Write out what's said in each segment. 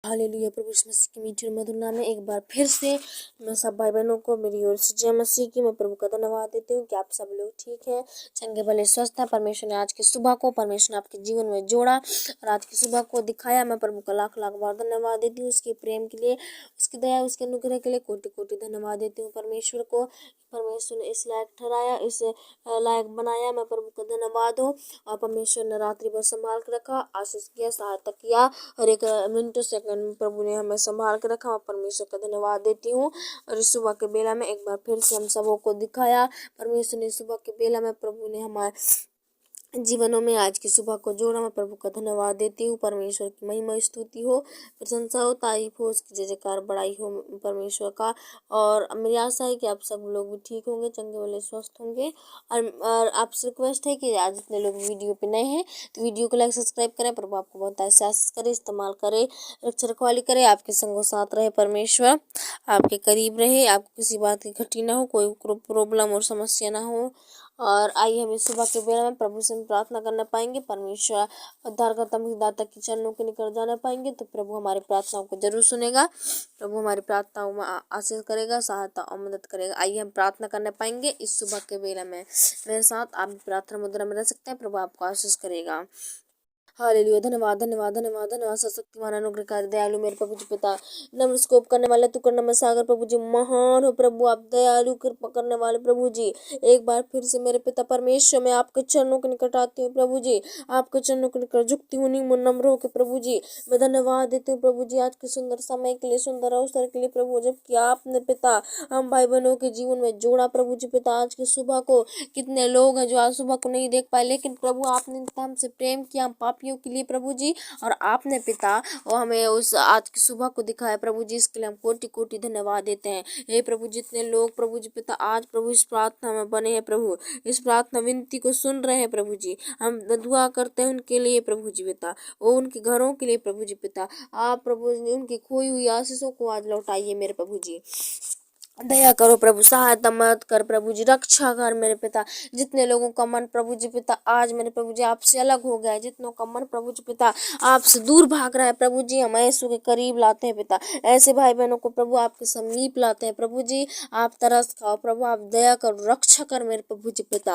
Hallelujah. प्रभु यीशु मसीह की मीठी और मधुर नाम में एक बार फिर से मैं सब भाई बहनों को मेरी ओर से जय मसीह की मैं प्रभु का धन्यवाद देती हूँ कि आप सब लोग ठीक हैं, चंगे भले स्वस्थ हैं। परमेश्वर ने आज की सुबह को परमेश्वर ने आपके जीवन में जोड़ा और आज की सुबह को दिखाया। मैं प्रभु का लाख लाख बार धन्यवाद देती हूँ, उसके प्रेम के लिए, उसकी दया, उसके अनुग्रह के लिए कोटि कोटि धन्यवाद देती हूँ परमेश्वर को। परमेश्वर ने इस लायक ठहराया, इस लायक बनाया। मैं प्रभु का धन्यवाद हो। और परमेश्वर ने रात्रि भर संभाल के रखा, आशीष किया, सहायता किया, हर एक मिनटों सेकंड में प्रभु ने हमें संभाल के रखा। मैं परमेश्वर का धन्यवाद देती हूँ। और इस सुबह के बेला में एक बार फिर से हम सबों को दिखाया परमेश्वर ने। सुबह के बेला में प्रभु ने हमारे जीवनों में आज की सुबह को जोड़ा। मैं प्रभु का धन्यवाद देती हूँ। परमेश्वर की महिमा स्तुति हो, प्रशंसा हो, तारीफ हो, उसकी जय जयकार बड़ाई हो परमेश्वर का। और मेरी आशा है कि आप सब लोग भी ठीक होंगे, चंगे वाले स्वस्थ होंगे। और आपसे रिक्वेस्ट है कि आज जितने लोग वीडियो पे नए हैं तो वीडियो को लाइक सब्सक्राइब करें। प्रभु आपको बहुत ऐसे आशीष करे, इस्तेमाल करे, रक्षा रखवाली करे, आपके संगों साथ रहे परमेश्वर, आपके करीब रहे, आपको किसी बात की घटी ना हो, कोई प्रॉब्लम और समस्या ना हो। और आइए हम इस सुबह के बेला में प्रभु से प्रार्थना करना पाएंगे। परमेश्वर उद्धारकर्ता दाता के चरणों के निकट जाना पाएंगे तो प्रभु हमारी प्रार्थनाओं को जरूर सुनेगा। प्रभु हमारी प्रार्थनाओं में आशीष करेगा, सहायता और मदद करेगा। आइए हम प्रार्थना करने पाएंगे इस सुबह के बेला में। मेरे साथ आप प्रार्थना मुद्रा में रह सकते हैं। प्रभु आपको आशीष करेगा। हालेलुया। धन्यवाद धन्यवाद धन्यवाद धन्यवाद। सशक्तिमान अनुग्रहकारी दयालु मेरे प्रभु जी पिता, नमस्कोप करने वाले तू करने में सागर प्रभु जी महान हो प्रभु, आप दयालु कृपा करने वाले प्रभु जी। एक बार फिर से मेरे पिता परमेश्वर मैं आपके चरणों के निकट आती हूँ प्रभु जी, आपके चरणों के निकट झुकती हूँ, नम्र होकर प्रभु जी मैं धन्यवाद देती हूँ प्रभु जी आज के सुंदर समय के लिए, सुंदर अवसर के लिए प्रभु, जबकि आपने पिता हम भाई बहनों के जीवन में जोड़ा प्रभु जी पिता। आज की सुबह को कितने लोग हैं जो आज सुबह को नहीं देख पाए, लेकिन प्रभु आपने हमसे प्रेम किया, हम पापियों के लिए प्रभु जी, और आपने पिता और हमें उस आज की सुबह को दिखाया प्रभु जी, इसके लिए हम कोटि कोटि धन्यवाद देते हैं। हे प्रभु जितने लोग प्रभु जी पिता आज प्रभु इस प्रार्थना में बने हैं प्रभु, इस प्रार्थना विनती को सुन रहे हैं प्रभु जी, हम दुआ करते हैं उनके लिए प्रभु जी पिता, और उनके घरों के लिए प्रभु जी पिता। आप प्रभु उनकी खोई हुई आशीषों को आज लौटाइए मेरे प्रभु जी, दया करो प्रभु, सहायता मदद कर प्रभु जी, रक्षा कर मेरे पिता। जितने लोगों का मन प्रभु जी पिता आज मेरे प्रभु जी आपसे अलग हो गया है, जितनों का मन प्रभु जी पिता आपसे दूर भाग रहा है प्रभु जी, हम यीशु के करीब लाते हैं पिता। ऐसे भाई बहनों को प्रभु आपके समीप लाते हैं प्रभु जी, आप तरस खाओ प्रभु, आप दया करो, रक्षा कर मेरे प्रभु जी पिता।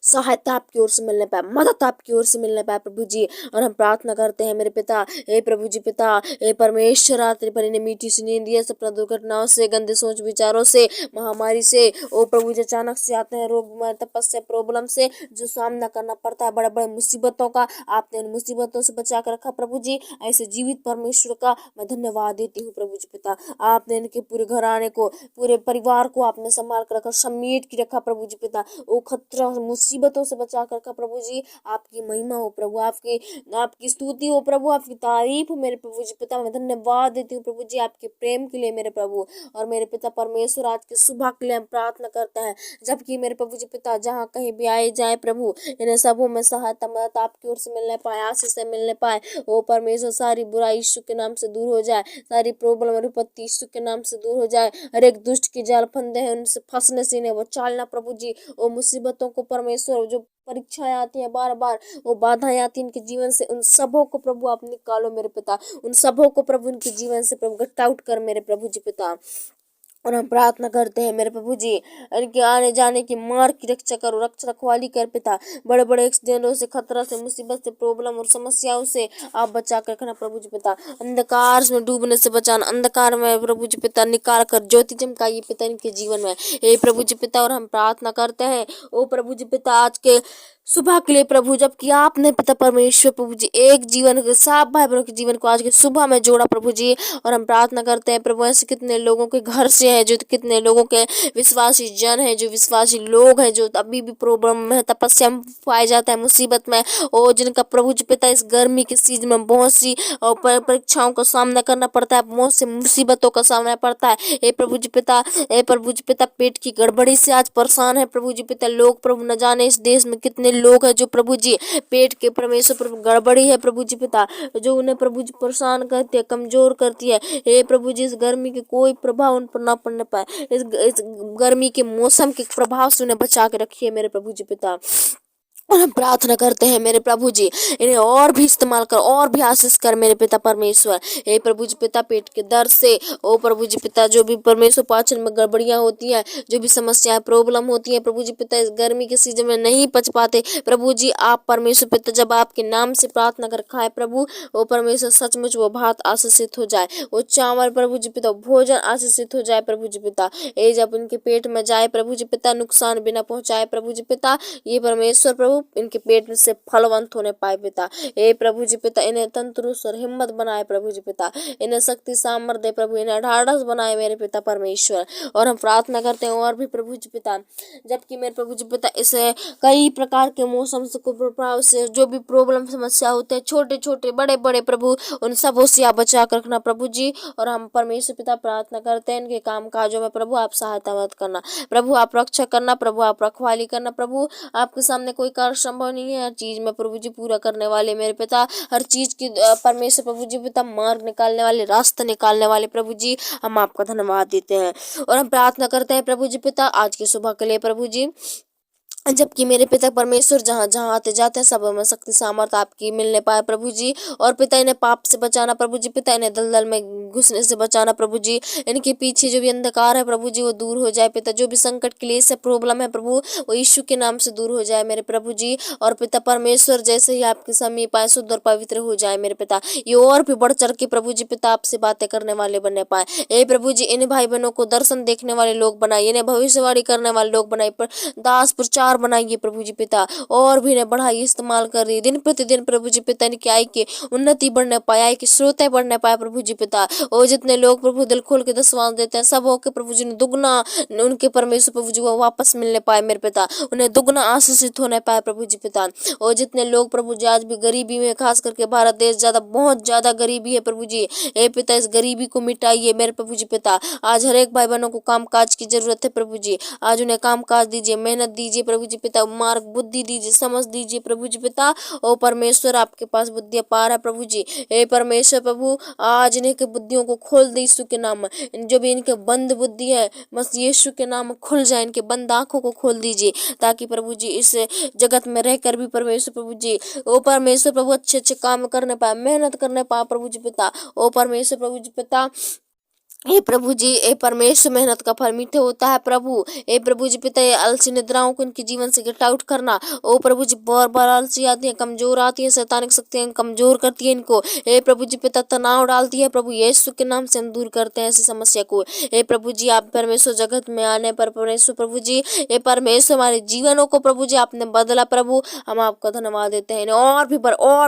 सहायता आपकी ओर से मिलने पाए, मदद आपकी ओर से मिलने पाए प्रभु जी। और हम प्रार्थना करते हैं मेरे पिता, हे प्रभु जी पिता, हे परमेश्वर रात्रि भर इन्हें मीठी सी नींद दिया, सपना दुर्घटनाओं से, गंदे सोच विचारों से, महामारी से, ओ प्रभु जी अचानक से आते हैं रोग तपस्या प्रॉब्लम से जो सामना करना पड़ता है, बड़े बड़े मुसीबतों का, आपने उन मुसीबतों से बचा कर रखा प्रभु जी। ऐसे जीवित परमेश्वर का मैं धन्यवाद देती हूँ प्रभु जी पिता। आपने इनके पूरे घराने को, पूरे परिवार को आपने संभाल कर रखा, समेट के रखा प्रभु जी पिता, वो खतरा मुसीबतों से बचा कर रखा प्रभु जी। आपकी महिमा हो प्रभु, आपकी स्तुति हो प्रभु, आपकी तारीफ हो मेरे प्रभु जी पिता। मैं धन्यवाद देती हूँ प्रभु जी आपके प्रेम के लिए मेरे प्रभु। और मेरे पिता परमेश्वर आज के सुबह के लिए हम प्रार्थना करते हैं, जबकि मेरे प्रभु जी पिता जहाँ कहीं भी आए जाए प्रभु, इन्हें सबों में सहायता मदद आपकी ओर से मिलने पाए, आशीष से मिलने पाए। ओ परमेश्वर सारी बुराई यीशु के नाम से दूर हो जाए, सारी प्रॉब्लम और विपत्ति यीशु के नाम से दूर हो जाए। हर एक दुष्ट के जाल फंदे हैं उनसे फंसने से इन्हें बचालना प्रभु जी। ओ मुसीबतों को परमेश्वर, जो परीक्षाएं आती हैं बार बार, वो बाधाएं आती हैं इनके जीवन से, उन सबों को प्रभु आप निकालो मेरे पिता, उन सबों को प्रभु इनके जीवन से प्रभु गट आउट कर मेरे प्रभु जी पिता। और हम प्रार्थना करते हैं मेरे प्रभु जी, इनके आने जाने की मार्ग की रक्षा करो, रक्षा रखवाली कर पिता। बड़े बड़े एक्सीडेंटों से, खतरा से, मुसीबत से, प्रॉब्लम और समस्याओं से आप बचा कर रखना प्रभु जी पिता। अंधकार में डूबने से बचाना, अंधकार में प्रभु जी पिता निकाल कर ज्योति चमकाइए पिता इनके जीवन में, हे प्रभु जी पिता। और हम प्रार्थना करते हैं ओ प्रभु जी पिता आज के सुबह के लिए प्रभु, जबकि आपने पिता परमेश्वर प्रभु जी एक जीवन के सात भाई बहनों के जीवन को आज के सुबह में जोड़ा प्रभु जी। और हम प्रार्थना करते हैं प्रभु, ऐसे कितने लोगों के घर से है, जो कितने लोगों के विश्वासी जन है, जो विश्वासी लोग हैं, जो अभी भी प्रॉब्लम में, तपस्या में पाए जाते हैं, मुसीबत में, और जिनका प्रभु जी पिता इस गर्मी के सीजन में बहुत सी परीक्षाओं का सामना करना पड़ता है, बहुत से मुसीबतों का सामना पड़ता है। हे प्रभु जी पिता, हे प्रभु जी पिता, पेट की गड़बड़ी से आज परेशान है प्रभु जी पिता लोग प्रभु, न जाने इस देश में कितने लोग हैं जो प्रभु जी पेट के परमेश्वर प्रभु गड़बड़ी है प्रभु जी पिता, जो उन्हें प्रभु जी परेशान करती है, कमजोर करती है। हे प्रभु जी इस गर्मी के कोई प्रभाव उन पर ना पड़ने पाए, इस गर्मी के मौसम के प्रभाव से उन्हें बचा के रखिए मेरे प्रभु जी पिता। और हम प्रार्थना करते हैं मेरे प्रभु जी, इन्हें और भी इस्तेमाल कर, और भी आशीष कर मेरे पिता परमेश्वर। हे प्रभु जी पिता, पेट के दर्द से, ओ प्रभु जी पिता, जो भी परमेश्वर पाचन में गड़बड़ियां होती हैं, जो भी समस्याएं प्रॉब्लम होती हैं प्रभु जी पिता, इस गर्मी के सीजन में नहीं पच पाते प्रभु जी, आप परमेश्वर पिता जब आपके नाम से प्रार्थना कर खाए प्रभु, ओ परमेश्वर सचमुच वो भात आशीषित हो जाए, वो चावल प्रभु जी पिता, भोजन आशीषित हो जाए प्रभु जी पिता। ये जब इनके पेट में जाए प्रभु जी पिता, नुकसान बिना पहुंचाए प्रभु जी पिता, ये परमेश्वर प्रभु इनके पेट से फलवंत होने पाए पिता। हे प्रभु जी पिता, इन्हें तंदुरुस्त और हिम्मत बनाए प्रभु जी पिता, इन्हें शक्ति सामर्थ्य दे प्रभु, इन्हें ढाढ़स बनाए मेरे पिता परमेश्वर। और हम प्रार्थना करते हैं और भी प्रभु जी पिता, जबकि मेरे प्रभु जी पिता इस कई प्रकार के मौसम से को प्रभाव से जो भी प्रॉब्लम समस्या होते हैं, छोटे छोटे बड़े बड़े प्रभु, उन सबों से आप बचा कर रखना प्रभु जी। और हम परमेश्वर पिता प्रार्थना करते हैं इनके काम काजों में प्रभु आप सहायता मत करना प्रभु, आप रक्षा करना प्रभु, आप रखवाली करना प्रभु, आपके सामने कोई कार्य संभव नहीं है, हर चीज में प्रभु जी पूरा करने वाले मेरे पिता, हर चीज की परमेश्वर प्रभु जी पिता मार्ग निकालने वाले, रास्ता निकालने वाले प्रभु जी, हम आपका धन्यवाद देते हैं। और हम प्रार्थना करते हैं प्रभु जी पिता आज की सुबह के लिए प्रभु जी, जबकि मेरे पिता परमेश्वर जहाँ जहाँ आते जाते हैं सब में शक्ति सामर्थ्य आपकी मिलने पाए प्रभु जी। और पिता इन्हें पाप से बचाना प्रभु जी पिता, इन्हें दलदल में घुसने से बचाना प्रभु जी, इनके पीछे जो भी अंधकार है प्रभु जी वो दूर हो जाए पिता, जो भी संकट क्लेश है प्रॉब्लम है प्रभु वो यीशु के नाम से दूर हो जाए मेरे प्रभु जी। और पिता परमेश्वर जैसे ही आपके समीप आए शुद्ध और पवित्र हो जाए मेरे पिता, ये और भी बढ़ चढ़ के प्रभु जी पिता आपसे बातें करने वाले बनने पाए। ए प्रभु जी, इन भाई बहनों को दर्शन देखने वाले लोग बनाइए, इन्हें भविष्यवाणी करने वाले लोग बनाइए, दास प्रचार बनाइए प्रभु जी पिता, और भी इन्हें बढ़ाइए, इस्तेमाल कर रही दिन प्रतिदिन प्रभु जी पिता, इनकी आय की उन्नति बढ़ने पाए, आय की श्रोता बढ़ने पाए प्रभु जी पिता। और जितने लोग प्रभु दिल खोल के दसवां देते हैं सब होके प्रभु जी ने दुगना उनके परमेश्वर प्रभु जी को वापस मिलने पाए मेरे पिता, उन्हें दुगना आशीषित होने पाए प्रभु जी पिता। और जितने लोग प्रभु जी आज भी गरीबी में, खास करके भारत देश ज्यादा बहुत ज्यादा गरीबी है प्रभु जी, हे पिता इस गरीबी को मिटाइए मेरे प्रभु जी पिता। आज हर एक भाई बहनों को काम काज की जरूरत है प्रभु जी, आज उन्हें काम काज दीजिए, मेहनत दीजिए प्रभु जी पिता, मार्ग बुद्धि दीजिए, समझ दीजिए प्रभु जी पिता। ओ परमेश्वर आपके पास बुद्धि अपार है प्रभु जी, हे परमेश्वर प्रभु आज इनके बुद्धियों को खोल दे यीशु के नाम में, जो भी इनके बंद बुद्धि है बस यीशु के नाम में खुल जाए, इनके बंद आंखों को खोल दीजिए, ताकि प्रभु जी इस जगत में रहकर भी परमेश्वर प्रभु जी, ओ परमेश्वर प्रभु अच्छे अच्छे काम करने पाए, मेहनत करने पाए प्रभु जी पिता। ओ परमेश्वर प्रभु जी पिता, हे प्रभु जी, ए परमेश्वर मेहनत का फल मीठा होता है प्रभु। ए प्रभु जी पिता, ये आलसी निद्राओं को इनके जीवन से गेट आउट करना। ओ प्रभु जी, बार बार आलसी आती है, कमजोर आती है, शैतानिक शक्तियां कमजोर करती है इनको। हे प्रभु जी पिता, तनाव डालती है प्रभु, यीशु के नाम से हम दूर करते हैं ऐसी समस्या को। हे प्रभु जी, आप परमेश्वर जगत में आने पर परमेश्वर प्रभु जी, ये परमेश्वर हमारे जीवनों को प्रभु जी आपने बदला प्रभु, हम आपका धन्यवाद देते हैं। इन्हें और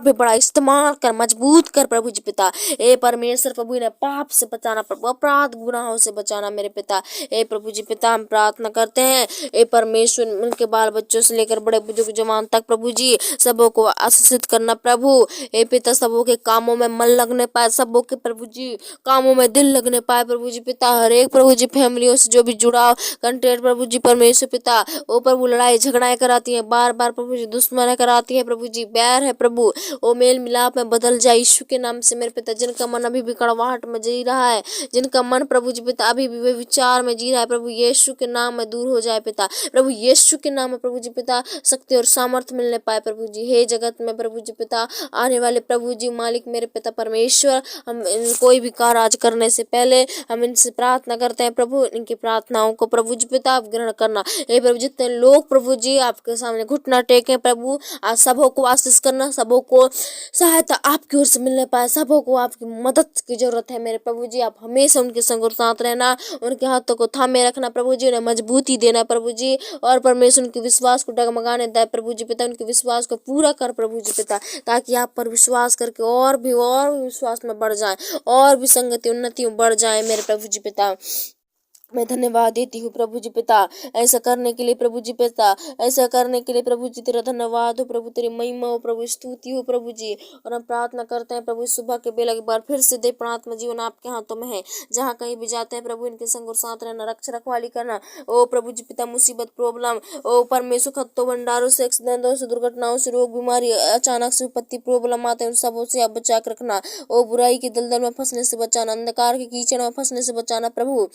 भी बड़ा इस्तेमाल कर, मजबूत कर प्रभु जी पिता। हे परमेश्वर प्रभु, इन्हें पाप से बचाना प्रभु, अपराध गुनाहों से बचाना मेरे पिता। हे प्रभु जी पिता, हम प्रार्थना करते हैं हे परमेश्वर, उनके बाल बच्चों से लेकर बड़े बुजुर्ग जवान तक प्रभु जी सबों को आशीषित करना प्रभु। हे पिता, सबों के कामों में मन लगने पाए, सबों के प्रभु जी कामों में दिल लगने पाए प्रभु जी पिता। हर एक प्रभु जी फैमिलियों से जो भी जुड़ाव कंटेंट प्रभु जी परमेश्वर पिता, ओ प्रभु लड़ाई झगड़ाएं कराती है, बार बार प्रभु जी दुश्मन कराती है प्रभु जी, बैर है प्रभु, ओ मेल मिलाप में बदल जाए यीशु के नाम से मेरे पिता। जिनका मन अभी भी कड़वाहट में जी रहा है, जिनका मन प्रभु जी पिता अभी भी वे विचार में जी रहा है प्रभु, यीशु के नाम में दूर हो जाए पिता। प्रभु यीशु के नाम में प्रभु जी पिता शक्ति और सामर्थ्य मिलने पाए प्रभु जी। हे जगत में प्रभु जी पिता आने वाले प्रभु जी मालिक मेरे पिता परमेश्वर, हम कोई भी कार्य आज करने से पहले हम इनसे प्रार्थना करते हैं प्रभु, इनकी प्रार्थनाओं को प्रभु जी पिता आप ग्रहण करना। हे प्रभु, जितने लोग प्रभु जी आपके सामने घुटना टेके प्रभु, आज सबों को आशीष करना, सबों को सहायता आपकी ओर से मिलने पाए, सबों को आपकी मदद की जरूरत है मेरे प्रभु जी। आप हमेशा उनके संग और साथ रहना, उनके हाथों को थामे रखना प्रभु जी, उन्हें मजबूती देना प्रभु जी। और परमेश्वर उनके विश्वास को डगमगाने दे प्रभु जी पिता, उनके विश्वास को पूरा कर प्रभु जी पिता, ताकि आप पर विश्वास करके और भी विश्वास में बढ़ जाए, और भी संगति उन्नति में बढ़ जाए मेरे प्रभु जी पिता। मैं धन्यवाद देती हूँ प्रभु जी पिता, ऐसा करने के लिए प्रभु जी पिता, ऐसा करने के लिए प्रभु जी तेरा धन्यवाद हो प्रभु, तेरी महिमा हो प्रभु, स्तुति हो प्रभु जी। और हम प्रार्थना करते हैं प्रभु सुबह के बेला एक बार फिर से दे प्रार्थना जीवन आपके हाथों में है, जहाँ कहीं भी जाते हैं प्रभु इनके संग और साथ रहना, रक्षा रखवाली करना। ओ प्रभु जी पिता, मुसीबत प्रॉब्लम ओ परमेश्वर खत्तों भंडारों से, एक्सीडेंटों से, दुर्घटनाओं से, रोग बीमारी अचानक से विपत्ति प्रॉब्लम आते हैं, उन सबों से आप बचा कर रखना। ओ बुराई की दलदल में फंसने से बचाना, अंधकार के कीचड़ में फंसने से बचाना प्रभु।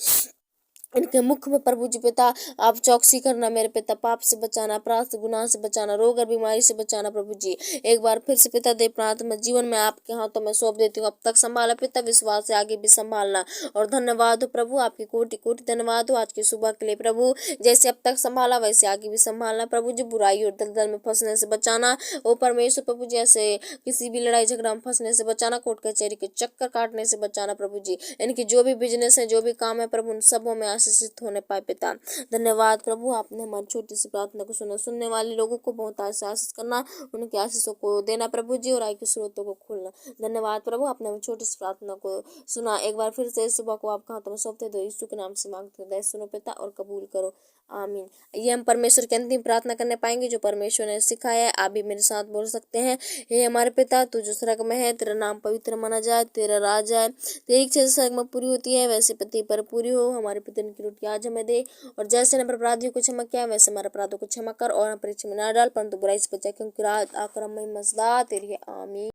इनके मुख में प्रभु जी पिता आप चौकसी करना मेरे पिता, पाप से बचाना, अपराध से गुनाह से बचाना, रोग और बीमारी से बचाना प्रभु जी। एक बार फिर से पिता दे प्रांत में जीवन में आपके हाथों में सौंप देती हूँ। अब तक संभाला पिता, विश्वास से आगे भी संभालना। और धन्यवाद हो प्रभु, आपकी कोटि कोटि धन्यवाद हो आज की सुबह के लिए प्रभु। जैसे अब तक संभाला वैसे आगे भी संभालना प्रभु जी। बुराई और दलदल में फंसने से बचाना ओ परमेश्वर प्रभु जी। ऐसे किसी भी लड़ाई झगड़ा में फंसने से बचाना, कोर्ट कचहरी के चक्कर काटने से बचाना प्रभु जी। इनकी जो भी बिजनेस है, जो भी काम है प्रभु, उन सबों में आशीषित होने पाए पिता। धन्यवाद प्रभु, आपने हमारी छोटी सी प्रार्थना को सुना। सुनने वाले लोगों को बहुत आशीष करना, उनके आशीषों को देना प्रभु जी, और आय के स्रोतों को खोलना। धन्यवाद प्रभु, आपने हमारी छोटी सी प्रार्थना को सुना। एक बार फिर से सुबह को आपका हाथों में सौंपते दो, यीशु के नाम से मांगते हो, सुनो पिता और कबूल करो, आमीन। ये हम परमेश्वर की अंतिम प्रार्थना करने पाएंगे जो परमेश्वर ने सिखाया है। आप भी मेरे साथ बोल सकते हैं, हे हमारे पिता तू जो स्वर्ग में है, तेरा नाम पवित्र माना जाए, तेरा राज आए, तेरी इच्छा स्वर्ग में पूरी होती है वैसे पृथ्वी पर पूरी हो। हमारे प्रतिदिन की रोटी आज हमें दे, और जैसे ने अपराधियों को क्षमा किया वैसे हमारे अपराधों को क्षमा कर, और हम परीक्षा में न डाल परंतु बुराई से बचा, क्योंकि राज आकर हमें मसदा तेरी है, आमीन।